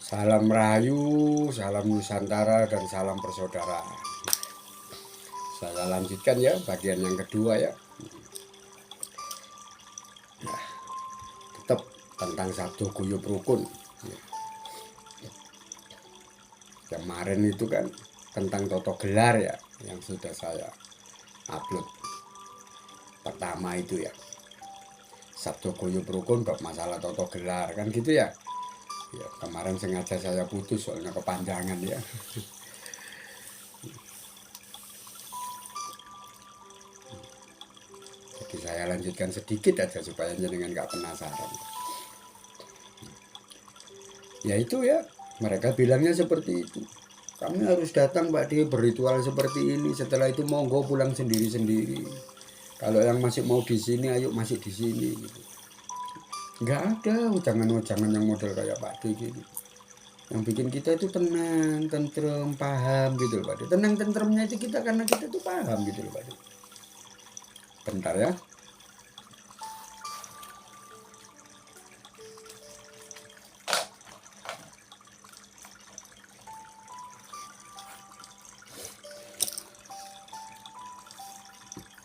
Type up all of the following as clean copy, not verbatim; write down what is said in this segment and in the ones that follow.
Salam Rahayu, salam Nusantara, dan salam persaudaraan. Saya lanjutkan ya bagian yang kedua ya. Nah, tetap tentang Sabdo Guyub Rukun. Kemarin itu kan tentang Toto Gelar ya, yang sudah saya upload pertama itu ya. Sabdo Guyub Rukun bab masalah Toto Gelar kan gitu ya. Ya, kemarin sengaja saya putus soalnya kepanjangan ya. Jadi saya lanjutkan sedikit aja supaya jenengan gak penasaran. Ya itu ya, mereka bilangnya seperti itu. Kami harus datang Pak D, berritual seperti ini. Setelah itu monggo pulang sendiri-sendiri. Kalau yang masih mau di sini, ayo masih di sini. Gitu. Nggak ada ujangan-ujangan yang model kayak Pak D gitu. Yang bikin kita itu tenang, tentrem, paham gitu loh Pak D. Tenang tentremnya itu kita karena kita itu paham gitu loh Pak D. Bentar ya.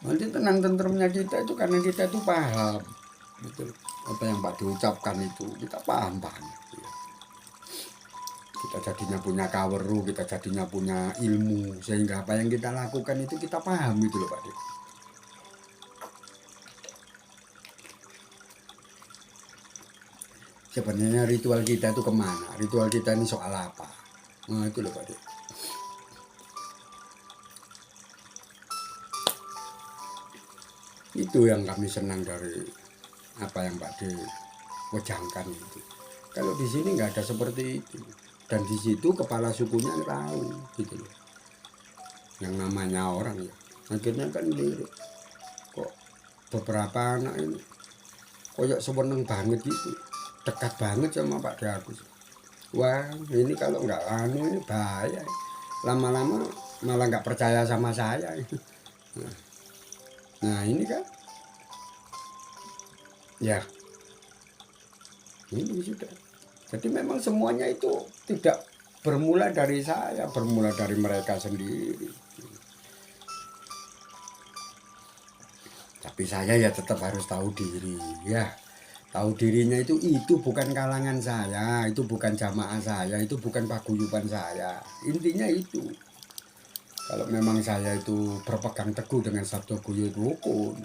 Nanti tenang tentremnya kita itu karena kita itu paham. Gitu. Apa yang Pak diucapkan itu kita paham banget. Kita jadinya punya kaweru, kita jadinya punya ilmu, sehingga apa yang kita lakukan itu kita paham gitu loh Pak. Sebenarnya ritual kita itu kemana? Ritual kita ini soal apa? Nah itu loh Pak. Itu yang kami senang dari apa yang Pak De wejangkan itu. Kalau di sini nggak ada seperti itu. Dan di situ kepala sukunya tahu gitu loh. Yang namanya orang ya. Akhirnya kan lirik. Kok beberapa anak ini koyok seweneng banget gitu. Dekat banget sama Pak De Agus. Wah ini kalau nggak anu ini bahaya. Lama-lama malah nggak percaya sama saya. Nah ini kan ya ini sudah. Jadi memang semuanya itu tidak bermula dari saya, bermula dari mereka sendiri. Tapi saya ya tetap harus tahu diri ya. Tahu dirinya itu bukan kalangan saya, itu bukan jamaah saya, itu bukan paguyuban saya. Intinya itu. Kalau memang saya itu berpegang teguh dengan Sabdo Guyub Rukun,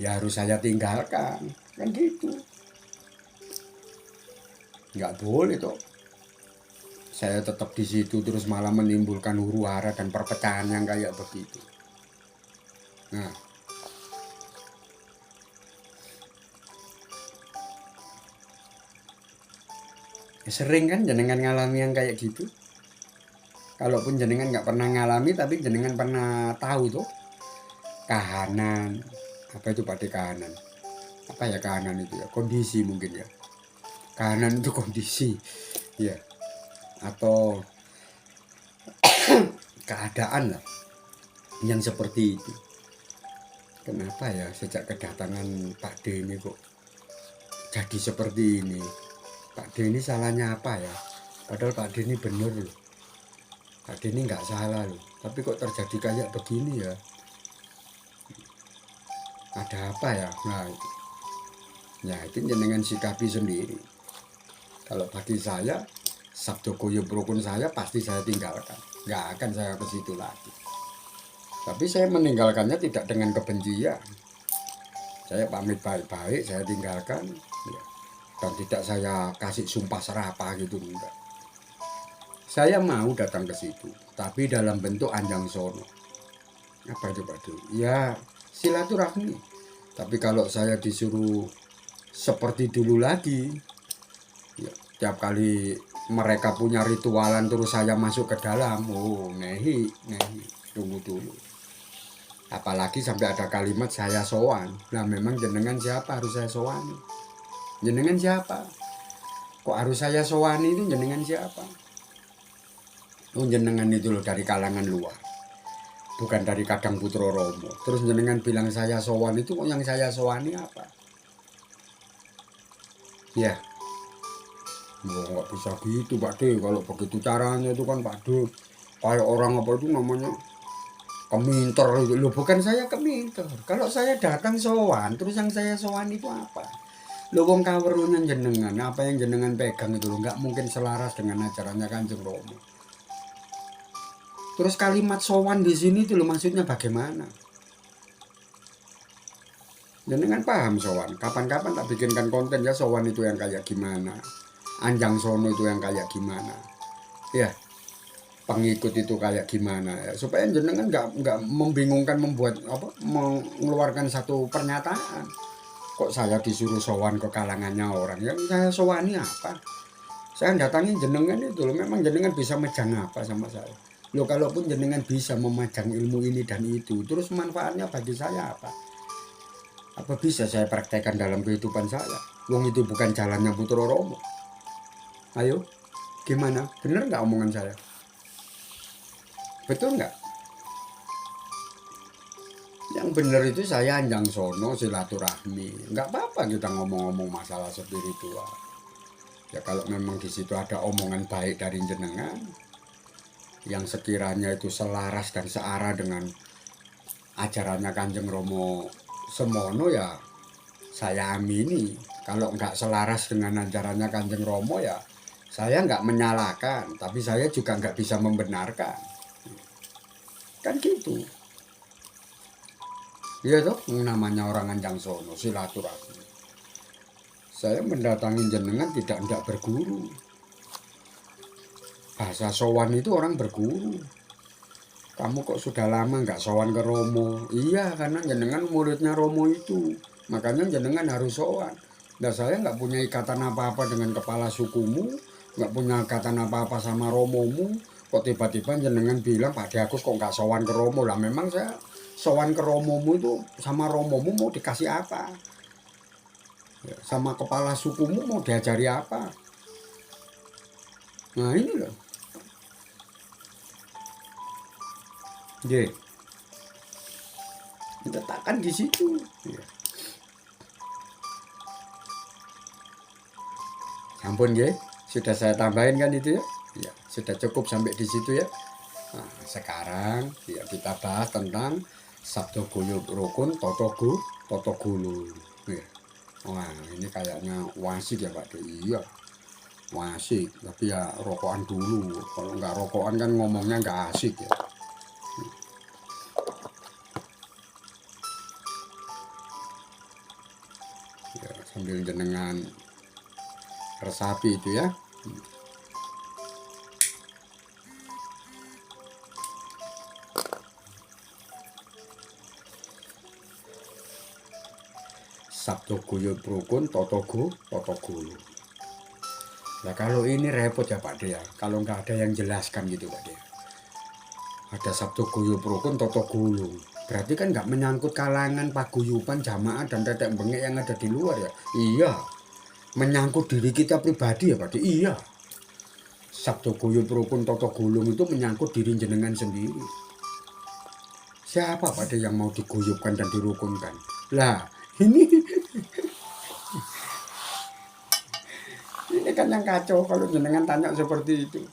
ya harus saya tinggalkan, kan gitu. Nggak boleh toh. Saya tetap di situ terus malah menimbulkan huru hara dan perpecahan yang kayak begitu. Nah, sering kan jenengan ngalami yang kayak gitu. Kalaupun jenengan nggak pernah ngalami tapi jenengan pernah tahu tuh kahanan. Apa itu Pak kahanan? Apa ya kahanan itu ya? Kondisi mungkin ya. Kahanan itu kondisi. Ya. Atau keadaan lah yang seperti itu. Kenapa ya sejak kedatangan Pak D ini kok jadi seperti ini? Pak D ini salahnya apa ya? Padahal Pak D ini bener loh. Pak D ini nggak salah loh. Tapi kok terjadi kayak begini ya? Ada apa ya? Nah, ya itu jenengan sikapi sendiri. Kalau bagi saya, Sabdo Guyub Rukun saya pasti saya tinggalkan. Nggak akan saya ke situ lagi. Tapi saya meninggalkannya tidak dengan kebencian. Saya pamit baik-baik, saya tinggalkan. Ya. Dan tidak saya kasih sumpah serapah gitu, enggak. Saya mau datang ke situ, tapi dalam bentuk anjang sono. Apa itu Pak Du? Ya silaturahmi. Tapi kalau saya disuruh seperti dulu lagi, ya, tiap kali mereka punya ritualan terus saya masuk ke dalam, oh nehi, tunggu dulu. Apalagi sampai ada kalimat saya sowan. Nah memang jenengan siapa harus saya sowan? Jenengan siapa? Kok harus saya sowan itu jenengan siapa? Oh jenengan itu loh dari kalangan luar. Bukan dari Kadang Putro Romo. Terus jenengan bilang saya sowan itu kok yang saya sowani apa? Ya, nggak bisa gitu Pak De. Kalau begitu caranya itu kan Pak De kayak orang apa itu namanya keminter itu. Loh bukan saya keminter. Kalau saya datang sowan, terus yang saya sowan itu apa? Loh wong kawerunya jenengan, apa yang jenengan pegang itu nggak mungkin selaras dengan ajarannya Kanjeng Romo. Terus kalimat sowan di sini itu loh maksudnya bagaimana? Jenengan paham sowan? Kapan-kapan tak bikinkan konten ya sowan itu yang kayak gimana? Anjang sono itu yang kayak gimana? Ya, pengikut itu kayak gimana ya supaya jenengan nggak membingungkan membuat apa mengeluarkan satu pernyataan. Kok saya disuruh sowan ke kalangannya orang yang saya sowani apa? Saya datangin jenengan itu loh, memang jenengan bisa mejang apa sama saya? Loh kalaupun jenengan bisa memajang ilmu ini dan itu, terus manfaatnya bagi saya apa? Apa bisa saya praktekkan dalam kehidupan saya? Wong itu bukan jalannya Putra Romo. Ayo, gimana? Bener nggak omongan saya? Betul nggak? Yang bener itu saya anjang sono silaturahmi. Nggak apa-apa kita ngomong-ngomong masalah spiritual. Ya kalau memang di situ ada omongan baik dari jenengan yang sekiranya itu selaras dan searah dengan ajarannya Kanjeng Romo semono ya saya amini. Kalau nggak selaras dengan ajarannya Kanjeng Romo ya saya nggak menyalahkan, tapi saya juga nggak bisa membenarkan. Kan gitu. Iya toh, namanya orang anjang sono silaturahmi. Saya mendatangi jenengan tidak berguru. Bahasa sowan itu orang berguru. Kamu kok sudah lama nggak sowan ke Romo? Iya, karena jenengan muridnya Romo itu. Makanya jenengan harus sowan. Nah saya nggak punya ikatan apa-apa dengan kepala sukumu, nggak punya ikatan apa-apa sama Romomu. Kok tiba-tiba jenengan bilang Pak Diakus kok nggak sowan ke Romo? Lah memang saya sowan ke Romomu itu sama Romomu mau dikasih apa? Ya, sama kepala sukumu mau diajari apa? Nah ini loh. Jadi letakkan di situ. Ya. Ampun ya, sudah saya tambahin kan itu ya. Ya, sudah cukup sampai di situ ya. Nah, sekarang ya kita bahas tentang Sabdo Guyub Rukun Toto Gulu. Ya. Wah, ini kayaknya wasik ya Pak De. Iya, wasik. Tapi ya rokokan dulu. Kalau nggak rokokan kan ngomongnya nggak asik ya. Ya, sambil jenengan resapi itu ya. Sabdo Guyub Rukun Toto Gulu. Nah kalau ini repot ya Pak De ya. Kalau nggak ada yang jelaskan gitu Pak De. Ada Sabdo Guyub Rukun Toto Gulu. Berarti kan nggak menyangkut kalangan paguyuban jamaah dan tetek bengek yang ada di luar ya. Iya. Menyangkut diri kita pribadi ya Pak De. Iya. Sabdo Guyub Rukun Toto Gulung itu menyangkut diri jenengan sendiri. Siapa Pak De yang mau diguyubkan dan dirukunkan? Lah ini ini kan yang kacau kalau jenengan tanya seperti itu.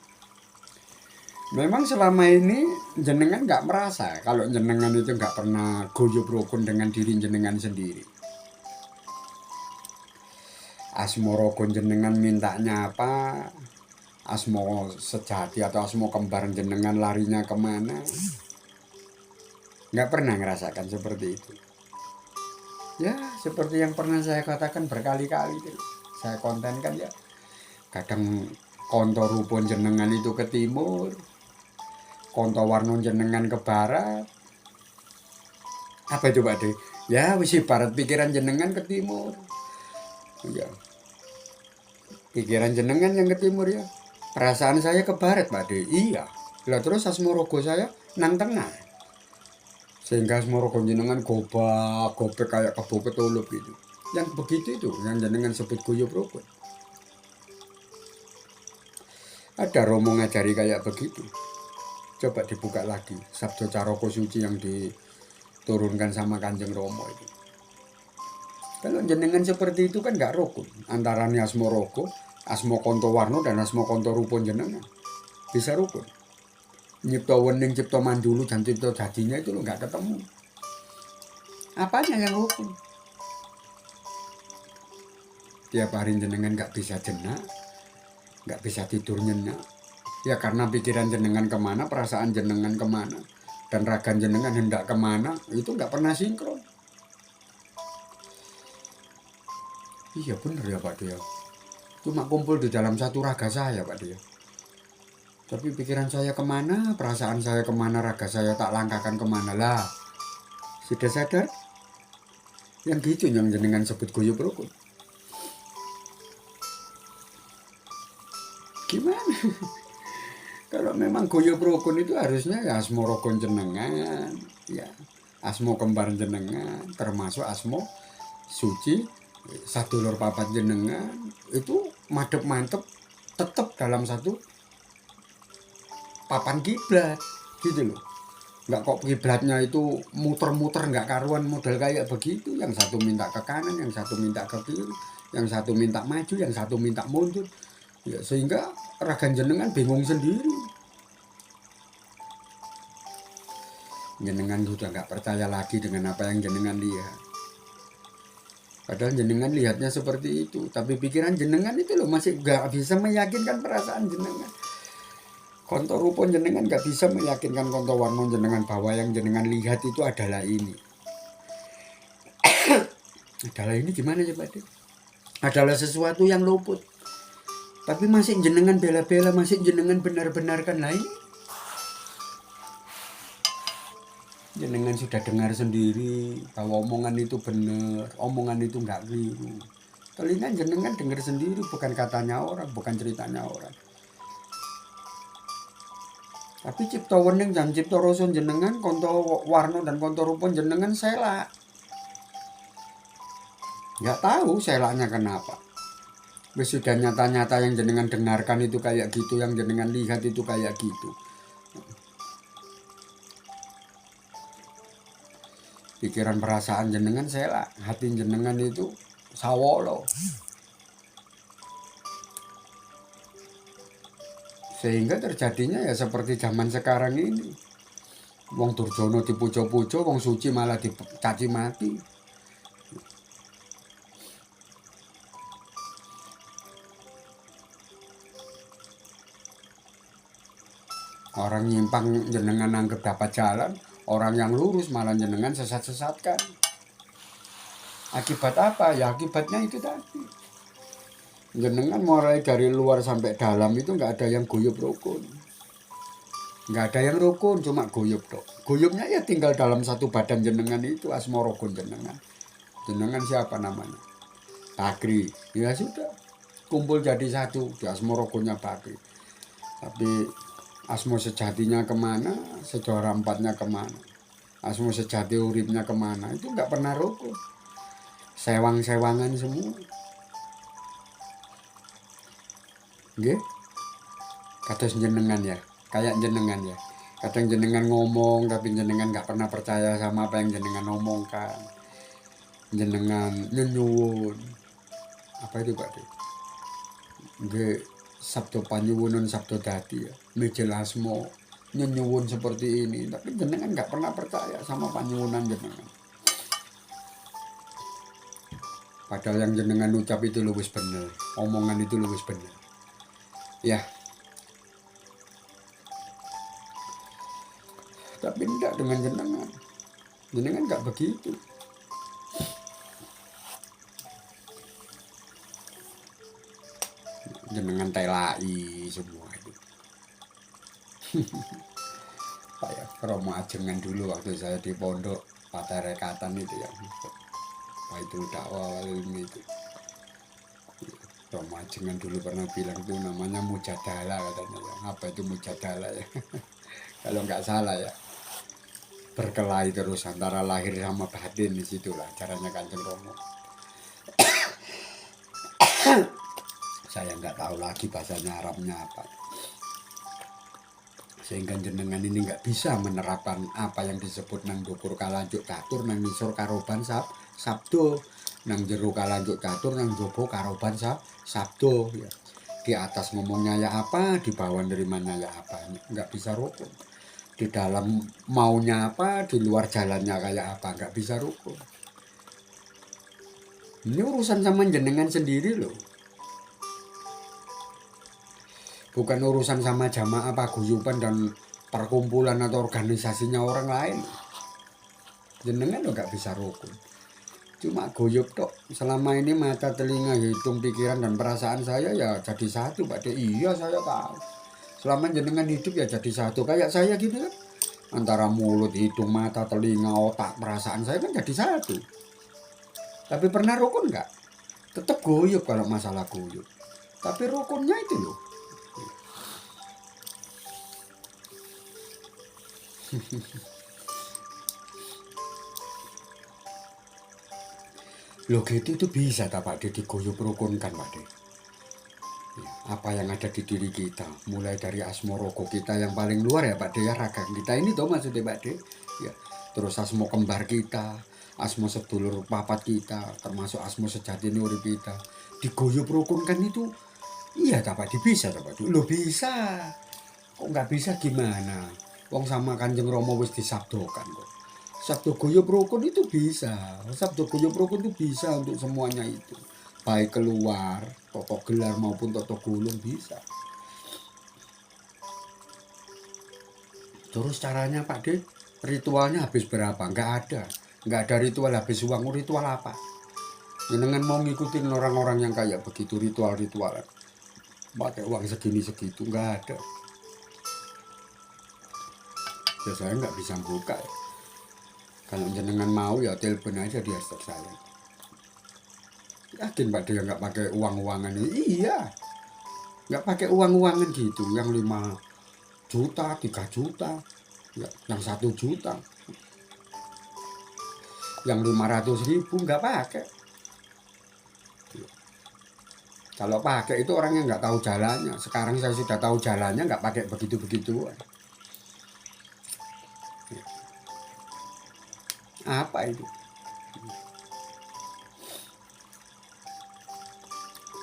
Memang selama ini jenengan nggak merasa kalau jenengan itu nggak pernah guyub rukun dengan diri jenengan sendiri. Asmoro jenengan mintanya apa? Asmo sejati atau asmo kembar jenengan larinya kemana? Nggak pernah ngerasakan seperti itu. Ya seperti yang pernah saya katakan berkali-kali saya kontenkan ya. Kadang konto rupun jenengan itu ke timur, konto warno jenengan ke barat. Apa itu Pak De? Ya wis barat pikiran jenengan ke timur. Ya. Pikiran jenengan yang ke timur ya. Perasaan saya ke barat Pak De. Iya. Lah terus asmorogo saya nang tengah. Sehingga asmorogo jenengan gobek kayak kebo ketulup gitu. Yang begitu itu yang jenengan sebut guyub rukun. Ada Romo ngajari kayak begitu. Coba dibuka lagi Sabdo Caroko Suci yang diturunkan sama Kanjeng Romo itu. Kalau jenengan seperti itu kan nggak rukun. Antaranya asmo rogo, asmo konto warno dan asmo konto rupon jenengan. Bisa rukun. Nyipto wening, cipto mandulu, dan cipto jadinya itu lo nggak ketemu. Apanya yang rukun? Tiap hari jenengan nggak bisa jenak, nggak bisa tidur nyenyak. Ya karena pikiran jenengan kemana, perasaan jenengan kemana, dan raga jenengan hendak kemana, itu nggak pernah sinkron. Iya bener ya Pak Dio. Cuma kumpul di dalam satu raga saya Pak Dio. Tapi pikiran saya kemana, perasaan saya kemana, raga saya tak langkahkan kemana lah. Sudah sadar? Yang gitu yang jenengan sebut guyub rukun. Gimana? Kalau memang guyub rukun itu harusnya ya asmo rukun jenengan, ya asmo kembar jenengan, termasuk asmo suci sadulur papat jenengan itu madep mantep tetap dalam satu papan kiblat gitu loh. Nggak kok kiblatnya itu muter-muter nggak karuan model kayak begitu. Yang satu minta ke kanan, yang satu minta ke kiri, yang satu minta maju, yang satu minta mundur. Ya, sehingga ragan jenengan bingung sendiri. Jenengan sudah nggak percaya lagi dengan apa yang jenengan lihat. Padahal jenengan lihatnya seperti itu, tapi pikiran jenengan itu loh masih nggak bisa meyakinkan perasaan jenengan. Konto rupon jenengan nggak bisa meyakinkan konto warno jenengan bahwa yang jenengan lihat itu adalah ini. Adalah ini gimana ya Pak? Adalah sesuatu yang luput. Tapi masih jenengan bela-bela, masih jenengan benar-benarkan lain. Jenengan sudah dengar sendiri bahwa omongan itu benar, omongan itu nggak keliru. Telinga jenengan dengar sendiri, bukan katanya orang, bukan ceritanya orang. Tapi cipta wening dan cipta rasa jenengan, konto warno dan konto rupon jenengan selak. Nggak tahu selaknya kenapa. Wis sudah nyata-nyata yang jenengan dengarkan itu kayak gitu, yang jenengan lihat itu kayak gitu. Pikiran perasaan jenengan selak, hati jenengan itu sawolo. Sehingga terjadinya ya seperti zaman sekarang ini. Wong Durjono dipujo-pujo, wong suci malah dicaci mati. Orang nyimpang jenengan anggap dapat jalan, orang yang lurus malah jenengan sesat-sesatkan. Akibat apa? Ya akibatnya itu tadi. Jenengan mulai dari luar sampai dalam itu nggak ada yang guyub rukun. Nggak ada yang rukun, cuma guyub dok. Guyubnya ya tinggal dalam satu badan jenengan itu, asmo rukun jenengan. Jenengan siapa namanya? Bakri. Ya sudah, kumpul jadi satu, di asmo rukunnya Bakri. Tapi asmo sejatinya kemana, sejarah empatnya kemana, asmo sejati uripnya kemana, itu nggak pernah rukun. Sewang-sewangan semua. Nggih? Kados jenengan ya, kayak jenengan ya. Kadang jenengan ngomong tapi jenengan nggak pernah percaya sama apa yang jenengan ngomongkan. Jenengan nyuwun. Apa itu Pak? Nggih, sabdo panyuwunan sabdo dadi ya. Mijil asmo nyuwun seperti ini, tapi jenengan nggak pernah percaya sama panyuwunan jenengan. Padahal yang jenengan ucap itu luwes bener, omongan itu luwes bener. Ya. Tapi tidak dengan jenengan. Jenengan nggak begitu. Jenengan telai semua itu. Pak ya, Romo ajengan dulu waktu saya di pondok Patarekatan itu ya. Pak itu dakwah ilmu itu. Romo ajengan dulu pernah bilang itu namanya mujadalah katanya ya. Apa itu mujadalah ya? Kalau nggak salah ya. Berkelahi terus antara lahir sama batin, disitulah caranya Kanjeng Romo. Saya nggak tahu lagi bahasanya Arabnya apa. Sehingga jenengan ini nggak bisa menerapkan apa yang disebut nang dukur kalanjuk catur nang nisor karoban sabdo. Nang jero kalanjuk catur, nang jaba karoban sabdo ya. Di atas ngomongnya ya apa, di bawah nerimanya ya apa. Nggak bisa rukun. Di dalam maunya apa, di luar jalannya kayak apa, nggak bisa rukun. Ini urusan sama jenengan sendiri loh. Bukan urusan sama jamaah paguyuban dan perkumpulan atau organisasinya orang lain. Jenengan lo nggak bisa rukun. Cuma guyub tok. Selama ini mata, telinga, hidung, pikiran dan perasaan saya ya jadi satu, Pak De. Iya, saya tahu. Selama jenengan hidup ya jadi satu kayak saya gitu kan. Antara mulut, hidung, mata, telinga, otak, perasaan saya kan jadi satu. Tapi pernah rukun nggak? Tetap guyub kalau masalah guyub. Tapi rukunnya itu loh. Loh gitu itu bisa tak Pak De diguyub rukunkan Pak De. Ya, apa yang ada di diri kita, mulai dari asmo rogo kita yang paling luar ya Pak De ya, raga kita ini tuh maksudnya Pak De. Ya, terus asmo kembar kita, asmo sedulur papat kita, termasuk asmo sejati urip kita. Diguyub rukunkan itu iya tak Pak De, bisa tak Pak De? Loh bisa. Kok nggak bisa gimana? Wong sama Kanjeng Rama wis disabdokan kok. Sabdo guyub rukun itu bisa. Sabdo guyub rukun itu bisa untuk semuanya itu. Baik keluar, toto gelar maupun toto gulung bisa. Terus caranya Pak De, ritualnya habis berapa? Nggak ada. Nggak ada ritual habis uang. Ritual apa? Jenengan mau ngikutin orang-orang yang kayak begitu ritual-ritualan. Pakai uang segini-segitu. Nggak ada. Ya saya nggak bisa buka ya. Kalau jenengan mau ya telepon aja di hashtag saya. Yakin Pak dia nggak pakai uang-uangan ini? Iya, nggak pakai uang-uangan gitu. Yang 5 juta, 3 juta, ya, yang 1 juta, yang 500.000 nggak pakai. Kalau pakai itu orang yang nggak tahu jalannya. Sekarang saya sudah tahu jalannya, nggak pakai begitu-begituan. Apa itu?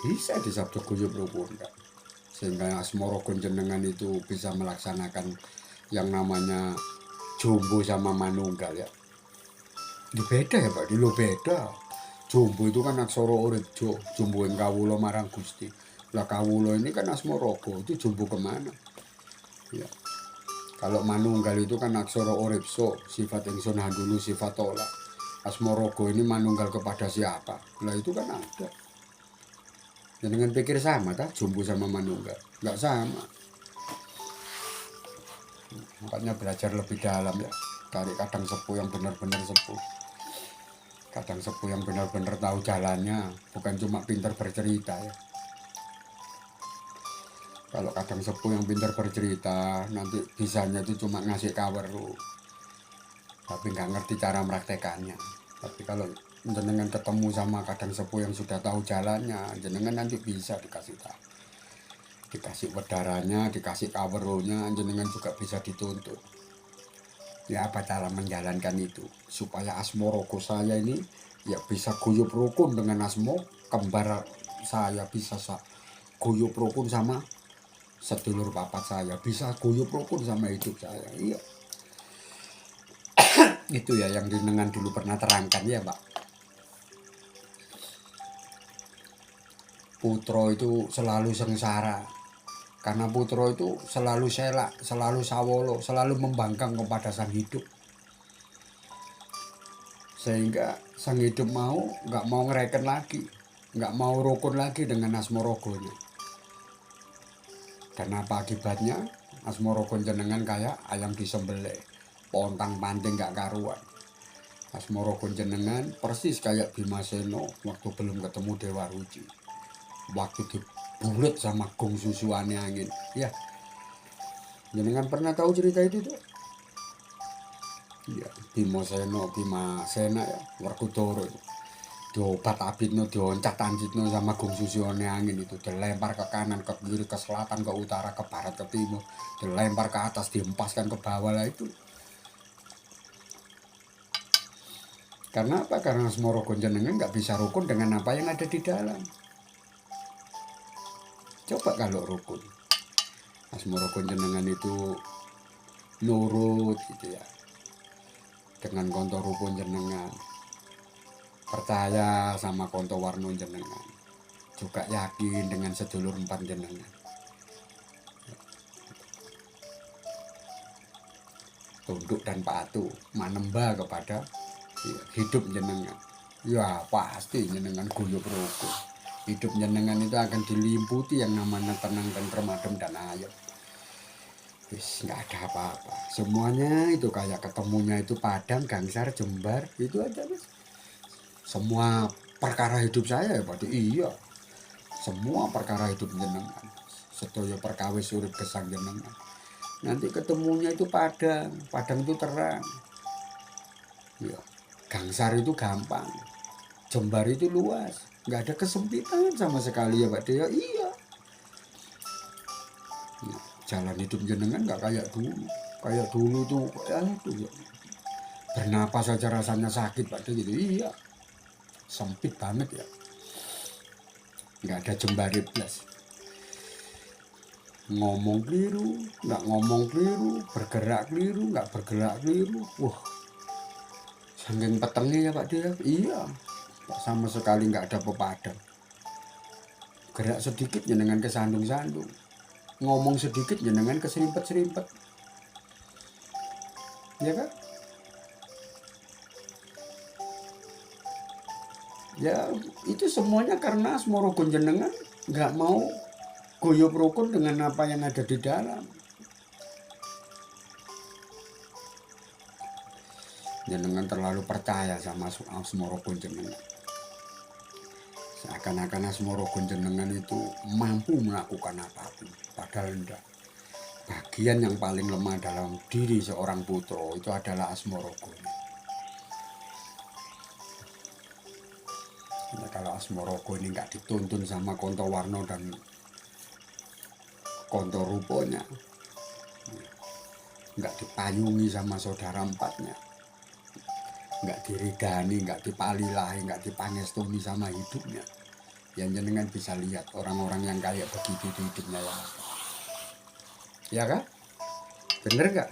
Bisa di sabdo guyub rukun kan? Sehingga asmo rukun jenengan itu bisa melaksanakan yang namanya jombo sama manunggal ya. Ini beda ya Pak, ini beda. Jombo itu kan aksara urip jo, jombo yang kawula marang Gusti. Lah kawula ini kan asmo rogo, itu jombo kemana? Ya. Kalau manunggal itu kan aksara urip so, sifat ingsun handulu sifat tolak. Asmo rogo ini manunggal kepada siapa? Lah itu kan ada. Dengan pikir sama tak jumbo sama manunggal? Nggak sama. Makanya belajar lebih dalam ya. Cari kadang sepuh yang benar-benar sepuh. Kadang sepuh yang benar-benar tahu jalannya. Bukan cuma pintar bercerita ya. Kalau kadang sepuh yang pintar bercerita, nanti bisanya itu cuma ngasih kabar. Tapi nggak ngerti cara meraktekannya. Tapi kalau jenengan ketemu sama kadang sepuh yang sudah tahu jalannya, jenengan nanti bisa dikasih tahu, dikasih wedaranya, dikasih kaweronya, jenengan juga bisa dituntut. Ya apa cara menjalankan itu supaya asmo rogo saya ini ya bisa guyub rukun dengan asmo kembar saya, bisa guyub rukun sama sedulur papat saya, bisa guyub rukun sama hidup saya. Iya. Itu ya yang jenengan dulu pernah terangkan ya Pak. Putra itu selalu sengsara karena putra itu selalu selak, selalu sawolo, selalu membangkang kepada sang hidup, sehingga sang hidup nggak mau ngereken lagi, nggak mau rukun lagi dengan asmo rogonya. Dan apa akibatnya? Asmo rogon jenengan kayak ayam disembelih, pontang panting nggak karuan. Asmo rogon jenengan persis kayak Bimaseno waktu belum ketemu Dewa Ruci, waktu dibulet sama gong susuannya angin ya. Jenengan pernah tahu cerita itu tuh ya? Bimasena ya, Werkudara itu diobat abitno, dioncat ancitno sama gong susuannya angin itu, dilempar ke kanan, ke kiri, ke selatan, ke utara, ke barat, ke timur, dilempar ke atas, diempaskan ke bawah. Lah itu Karena apa? Karena asma rukun jenengan nggak bisa rukun dengan apa yang ada di dalam. Coba kalau rukun, asma rukun jenengan itu nurut gitu ya, dengan konto rukun jenengan, percaya sama konto warno jenengan, juga yakin dengan sedulur empat jenengan, tunduk dan patuh manembah kepada hidup jenengan. Ya pasti jenengan guyub rukun. Hidup jenengan itu akan dilimputi yang namanya tenang, tentrem, adem dan ayem. Wis nggak ada apa-apa. Semuanya itu kayak ketemunya itu Padang, Gangsar, Jembar, itu aja wis. Semua perkara hidup saya ya Pak. Iya. Semua perkara hidup jenengan. Sedaya perkawis urip gesang jenengan. Nanti ketemunya itu Padang. Padang itu terang. Ya. Gangsar itu gampang. Jembar itu luas. Nggak ada kesempitan sama sekali ya Pak. Ya iya. Ya, jalan hidup jenengan nggak kayak dulu tuh ya, bernapas saja rasanya sakit Pak gitu. Iya, sempit banget ya, nggak ada jembari plus, ngomong keliru nggak ngomong keliru, bergerak keliru nggak bergerak keliru. Wah, saking petengnya ya Pak dia. Iya, sama sekali nggak ada pepadang. Gerak sedikit jenengan kesandung-sandung, ngomong sedikit jenengan keserimpet-serimpet, ya kan? Ya itu semuanya karena asma rukun jenengan nggak mau guyub rukun dengan apa yang ada di dalam. Jenengan terlalu percaya sama asma rukun jenengan. Seakan-akan asma rukun jenengan itu mampu melakukan apapun, padahal enggak. Bagian yang paling lemah dalam diri seorang putra itu adalah asma rukun. Nah, kalau asma rukun ini nggak dituntun sama konto warno dan konto ruponya, nggak dipayungi sama saudara empatnya, nggak diridani, nggak dipalilahi, nggak dipangestuni sama hidupnya, yang jenengan bisa lihat orang-orang yang kayak begitu di hidupnya ya apa? Ya kan? Bener nggak?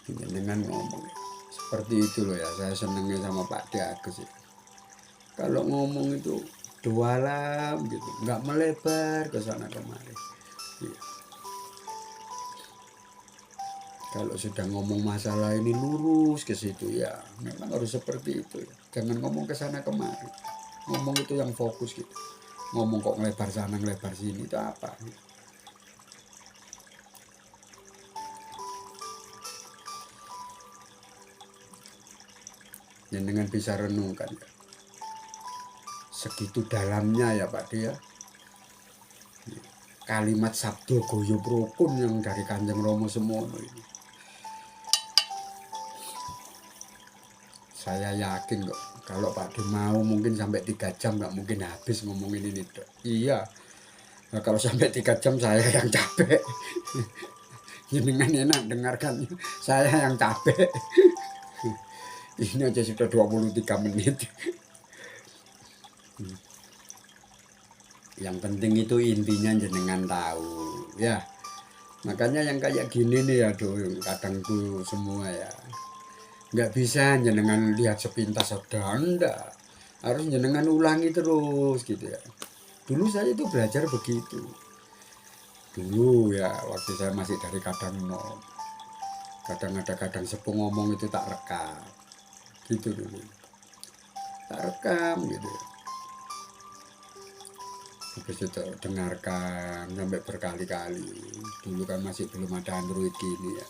Jenengan ngomong seperti itu loh ya, saya senengnya sama Pak D Agus ya. Kalau ngomong itu dalam gitu, nggak melebar ke sana kemari. Ya. Kalau sudah ngomong masalah ini lurus ke situ ya, memang harus seperti itu ya. Jangan ngomong ke sana kemari. Ngomong itu yang fokus gitu. Ngomong kok ngelebar sana ngelebar sini itu apa? Jenengan bisa renungkan ya. Segitu dalamnya ya Pak dia. Kalimat sabdo guyub rukun yang dari Kanjeng Rama semono ini. Saya yakin kok kalau Pak D mau mungkin sampai 3 jam nggak mungkin habis ngomongin ini dok. Iya. Nah, kalau sampai 3 jam saya yang capek. Jenengan enak dengarkan, saya yang capek. Ini aja sudah 23 menit. Yang penting itu intinya jenengan tahu ya. Makanya yang kayak gini nih aduh kadang tuh semua ya. Nggak bisa jenengan lihat sepintas saja, enggak. Harus jenengan ulangi terus gitu ya. Dulu saya itu belajar begitu. Dulu ya waktu saya masih dari kadang nol. Kadang ada kadang sepuh ngomong itu tak rekam. Gitu dulu. Tak rekam gitu. Habis itu dengarkan sampai berkali-kali. Dulu kan masih belum ada Android gini ya.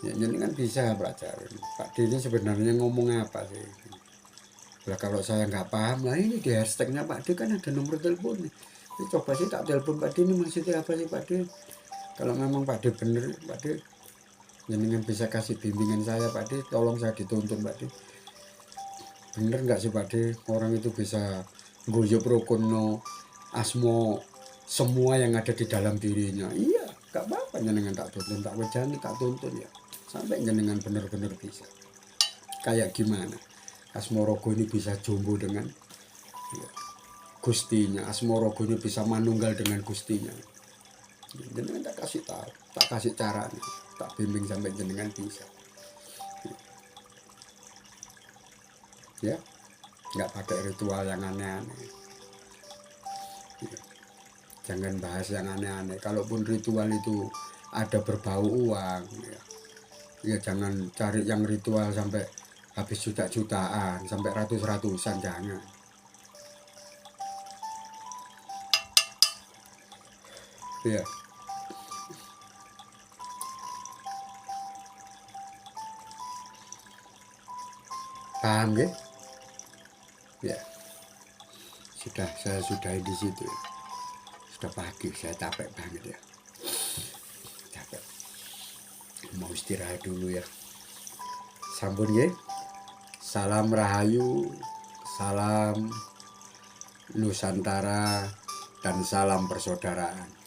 Ya ini kan bisa pelajarin. Pak D ini sebenarnya ngomong apa sih? Lah kalau saya nggak paham, lah ini di hashtagnya Pak D kan ada nomor telepon nih. Ini coba sih tak telepon Pak D ini maksudnya apa sih Pak D? Kalau memang Pak D bener Pak D, jenengan bisa kasih bimbingan saya Pak D, tolong saya dituntun Pak D. Bener nggak sih Pak D orang itu bisa guyub rukun no asmo semua yang ada di dalam dirinya. Iya, gak apa-apa jenengan tak tuntun, tak wejani, tak tuntun ya. Sampai jenengan bener-bener bisa. Kayak gimana? Asmorogo ini bisa jumbo dengan ya, Gustinya. Asmorogo ini bisa manunggal dengan Gustinya. Jenengan tak kasih tahu, tak kasih caranya, tak bimbing sampai jenengan bisa. Ya, nggak pakai ritual yang aneh-aneh. Ya. Jangan bahas yang aneh-aneh. Kalaupun ritual itu ada berbau uang, ya jangan cari yang ritual sampai habis juta-jutaan, sampai ratus-ratusan, jangan. Ya. Paham ya? Ya. Saya sudahi di situ ya. Sudah pagi, saya capek banget ya. Capek. Mau istirahat dulu ya. Sampun ya. Salam Rahayu, salam Nusantara, dan salam persaudaraan.